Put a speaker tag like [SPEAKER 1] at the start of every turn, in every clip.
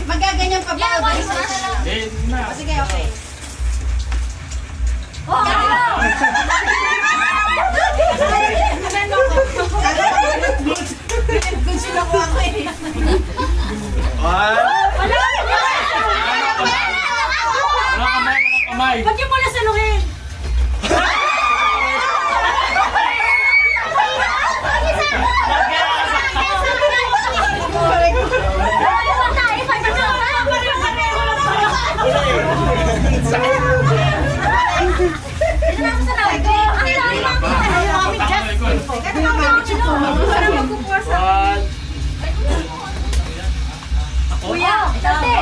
[SPEAKER 1] Magaganyan pa ba? Sige, okay.
[SPEAKER 2] Ba't yung mula sa luhin? Kuya, Sante,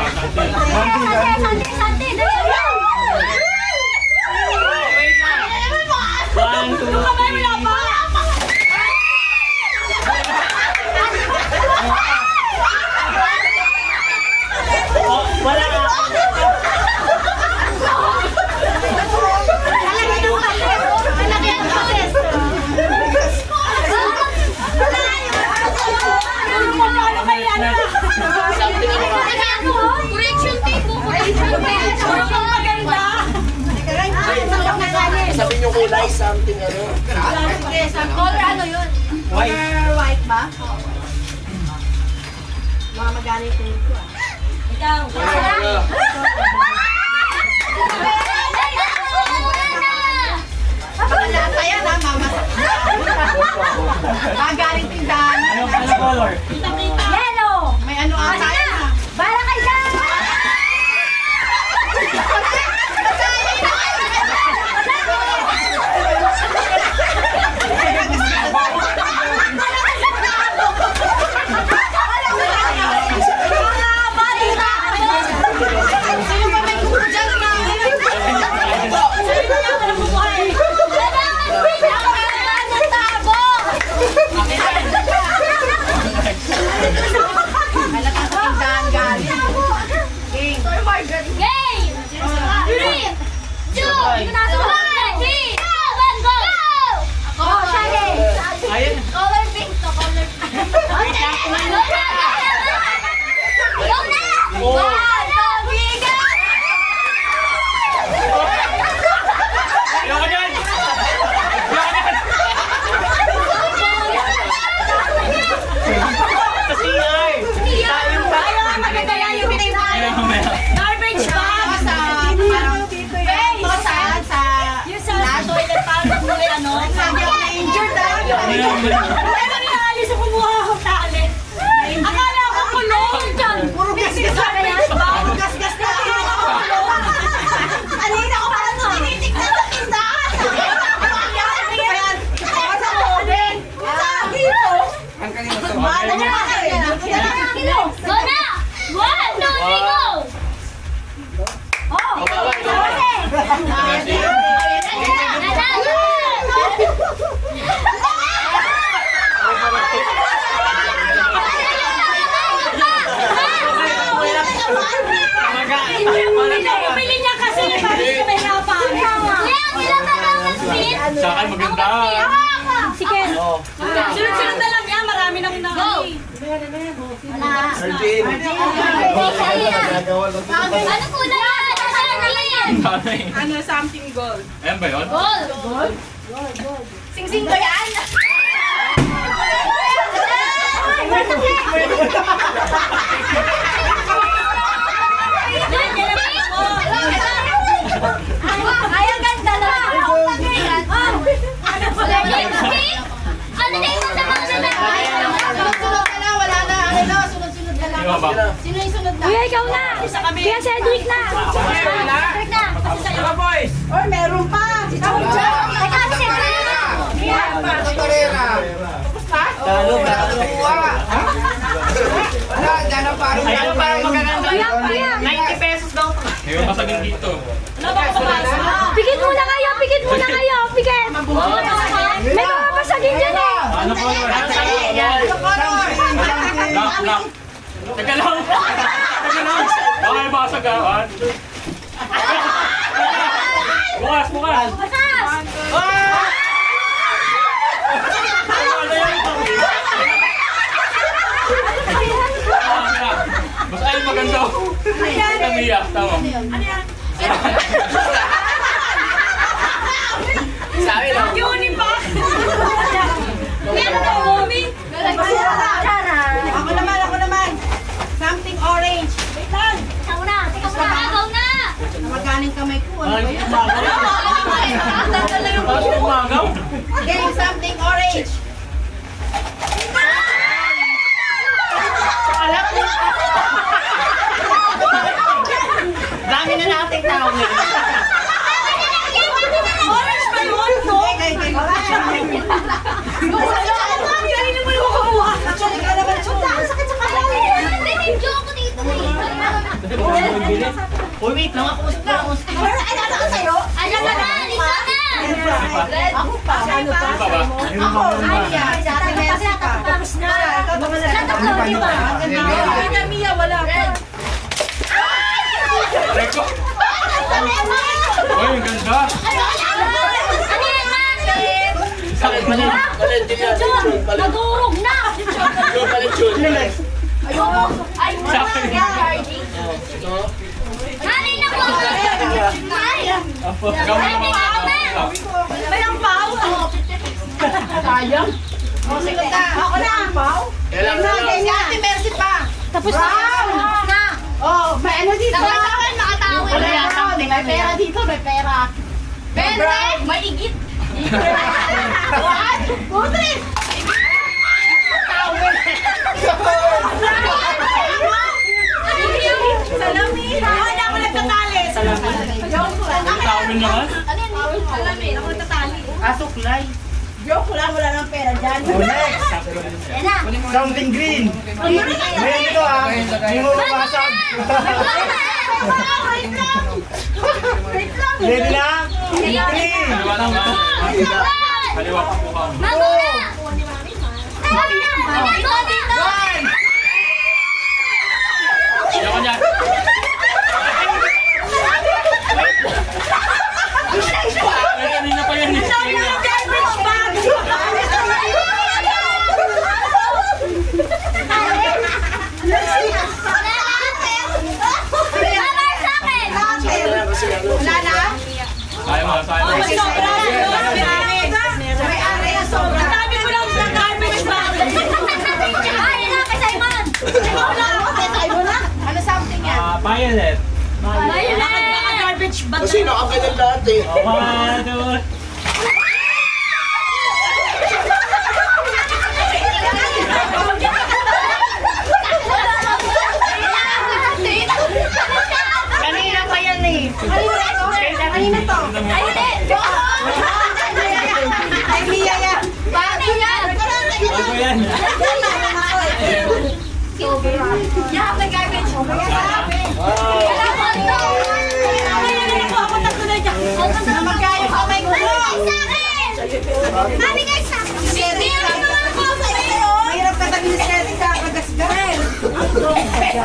[SPEAKER 3] Sabi niyo kulay, something ano.
[SPEAKER 1] Color ano yun? Color white ba? Mga magaling ko ito ah.
[SPEAKER 2] Ikaw.
[SPEAKER 1] Lasa yan ah, mama. Magaling tindahan.
[SPEAKER 4] Ano color?
[SPEAKER 2] Yellow.
[SPEAKER 1] May ano ata yan ah.
[SPEAKER 2] Bala kayo dyan!
[SPEAKER 1] Sino ba may kuko dyan na? Halatang tindahan galing. King.
[SPEAKER 2] Game! 3, 2, 1, go! Oh, Shaggy!
[SPEAKER 4] Ayun.
[SPEAKER 2] Color pink to, color pink. Go na! One, two, three, go!
[SPEAKER 4] Ayoko dyan! Kasi ay!
[SPEAKER 2] Ayaw, maganda yan yung pinay. Garbage bag!
[SPEAKER 1] Sa parang
[SPEAKER 2] Sa toilet para kulay ano?
[SPEAKER 1] injured ah.
[SPEAKER 2] Pero niaalis ako kumuha akong tali. Akala ko kulong dyan.
[SPEAKER 1] Puro gasgas na yan. Puro gasgas na yan. Kanina ko parang tinitignan sa tindahan. Ayan. Sa oven. Sabi ko. Mahal na yan.
[SPEAKER 2] Go na! 1, 2, 3, go! Oh! Pili niya kasi bakit ka may napan?
[SPEAKER 4] Sa akin maganda.
[SPEAKER 2] Sige.
[SPEAKER 1] Sunod-sunod na lang yan. Marami nang
[SPEAKER 2] Go!
[SPEAKER 3] Arjin.
[SPEAKER 2] Ano kulay yan?
[SPEAKER 4] Dami.
[SPEAKER 1] Ano, something gold.
[SPEAKER 4] Ayan ba yun?
[SPEAKER 2] Gold!
[SPEAKER 1] Sing-sing ko yan.
[SPEAKER 2] Ay, ang ganda lang! Ano na yung sa mga
[SPEAKER 1] Sunod-sunod ka na. Wala na. Ano na, sunod-sunod ka lang.
[SPEAKER 4] Di ba ba?
[SPEAKER 1] Sino yung sunod na?
[SPEAKER 2] Kuya, ikaw na! Kuya, Cedric na! Cedric na!
[SPEAKER 3] Boys!
[SPEAKER 1] Oh, meron pa. Si Chong Chong.
[SPEAKER 2] Teka, si
[SPEAKER 4] Ayun, parang magaganda.
[SPEAKER 2] Ayan.
[SPEAKER 4] 90 pesos daw. Ngayon pasagin dito.
[SPEAKER 2] Pikit muna kayo, pikit muna kayo, pikit. May mga pasagin dyan eh.
[SPEAKER 4] Ano po? Lock. Teka lang. Baka basag ah. Bukas. Mas ayun maganda. Tamiya, tama.
[SPEAKER 3] Sabi lang.
[SPEAKER 2] Unipack. Meron na, Mommy.
[SPEAKER 1] Ako naman. Something orange. Wait lang.
[SPEAKER 2] Agaw na.
[SPEAKER 1] Magaling kamay ko. Ano ba
[SPEAKER 4] Ay,
[SPEAKER 1] yan?
[SPEAKER 4] umagaw.
[SPEAKER 1] Game something orange.
[SPEAKER 3] Dami na nating tao ngayon.
[SPEAKER 2] Orange ba yun? No? Kanina mo yung kumuha.
[SPEAKER 1] Actually, ka naman chuta. Sakit sa kalan.
[SPEAKER 3] Uy, wait lang ako.
[SPEAKER 1] Pero ano ka sa'yo? Ako pa. Ano pa?
[SPEAKER 4] Ano pa ba?
[SPEAKER 1] Ako. Ay, sa atin Mercy pa.
[SPEAKER 2] Tapos na.
[SPEAKER 1] Ikaw naman na.
[SPEAKER 2] Tatlo, di ba?
[SPEAKER 1] Kaya Mia, wala pa.
[SPEAKER 4] Reko. Uy, ang ganda.
[SPEAKER 3] Palit, palit. Palit, din yan. Palit.
[SPEAKER 2] Nagurog na.
[SPEAKER 3] Yung palit yun.
[SPEAKER 2] Ay, Nanay na po!
[SPEAKER 4] Apo, gawin mo mga
[SPEAKER 2] May ang pao!
[SPEAKER 1] Sayang. O, sige na. Ako na.
[SPEAKER 3] Kailangan
[SPEAKER 1] Na,
[SPEAKER 3] na.
[SPEAKER 1] kay Ate Mercy pa.
[SPEAKER 2] Tapos na!
[SPEAKER 1] Oh, may ano dito?
[SPEAKER 2] Wala
[SPEAKER 1] Brown. May pera dito, may pera.
[SPEAKER 2] Maigit!
[SPEAKER 1] What? Putri! Salamin. Ay, ako nagtatali. Salamin.
[SPEAKER 4] tawin naman.
[SPEAKER 1] Salamin. Ako nagtatali.
[SPEAKER 3] Asuklay.
[SPEAKER 1] Joke lang, wala nang pera dyan.
[SPEAKER 2] Yan na!
[SPEAKER 5] Something green. Ngayon ito ah. Hindi mo mabasag.
[SPEAKER 1] Wait lang. Wait lang.
[SPEAKER 5] Ready na? Three.
[SPEAKER 4] Kaliwa lang ba? Kaliwa pa po ka.
[SPEAKER 2] Maguna! Sabi na! Go dito!
[SPEAKER 4] Ayaw ko niyan. Ay, kanina pa yan.
[SPEAKER 1] Garbage bag.
[SPEAKER 2] Mamar sa akin!
[SPEAKER 1] Wala na?
[SPEAKER 4] Ayaw mo, ayaw mo.
[SPEAKER 1] Sobra. May ari na sobra.
[SPEAKER 2] Sabi mo lang sa garbage bag! Ay, yan na kay Simon!
[SPEAKER 1] Ikaw lang. Tetay mo na. Ano something yan?
[SPEAKER 4] Violet.
[SPEAKER 2] Ayun na! Garbage bag!
[SPEAKER 3] Kasi nakagalan lahat eh.
[SPEAKER 4] One, two.
[SPEAKER 1] Kanina pa yan eh. Kanina to.
[SPEAKER 2] Ayun eh!
[SPEAKER 1] Ay, Mia yan.
[SPEAKER 2] Paano yan?
[SPEAKER 4] Ano ba yan?
[SPEAKER 2] Yan, may garbage!
[SPEAKER 3] Wow.
[SPEAKER 2] Wala ko ito! Ako tatlo na dyan!
[SPEAKER 1] Magkaya pa may gulo.
[SPEAKER 2] Sa akin! Mami guys, sa akin! Hindi naman naman ako sa'yo!
[SPEAKER 1] Mahirap ka tagin sa atin ka kagasgal.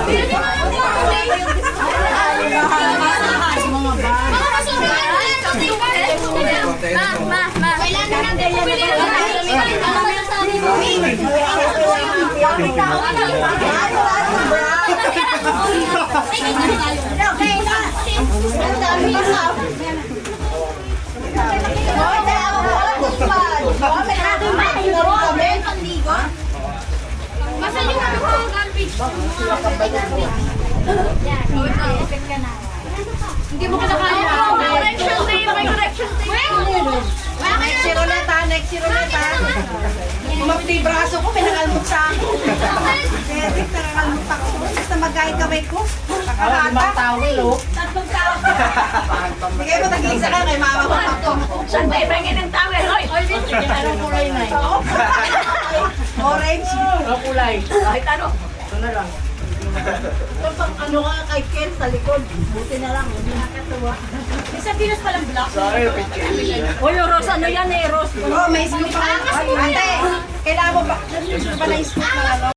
[SPEAKER 2] Hindi naman ako sa'yo!
[SPEAKER 1] Mga ba?
[SPEAKER 2] Mga masunugan! Ma! Kailangan natin pumili ng ano masasabi mo?
[SPEAKER 1] Okay na. Ang dami na.
[SPEAKER 2] Masa yung ano ko, garbage? Hindi mo kinakaya. Correction day, may correction day.
[SPEAKER 1] Next si Roleta, next si Roleta. Umapti yung braso ko, may nakalmot sa akin. Derek, nakakalmot ako. Basta magkahit kamay ko. Kakahata.
[SPEAKER 3] Tawil oh.
[SPEAKER 1] Tatlong tao. Sige mo, tagilisa ka kay mama ko.
[SPEAKER 2] Saan ba ibangin ng towel? Hoy!
[SPEAKER 3] Anong kulay na eh?
[SPEAKER 1] Orange.
[SPEAKER 3] Anong kulay?
[SPEAKER 2] Kahit ano.
[SPEAKER 3] Ito na lang.
[SPEAKER 1] Kapag ano ka kay Ken sa likod, buti na lang, hindi nakatuwa.
[SPEAKER 2] Sa Pinas palang black.
[SPEAKER 5] Sa akin, picture.
[SPEAKER 2] O, yung Rose, ano yan eh, Rose.
[SPEAKER 1] Oh, may scoop pa. Ate, kailangan mo ba na scoop na ano?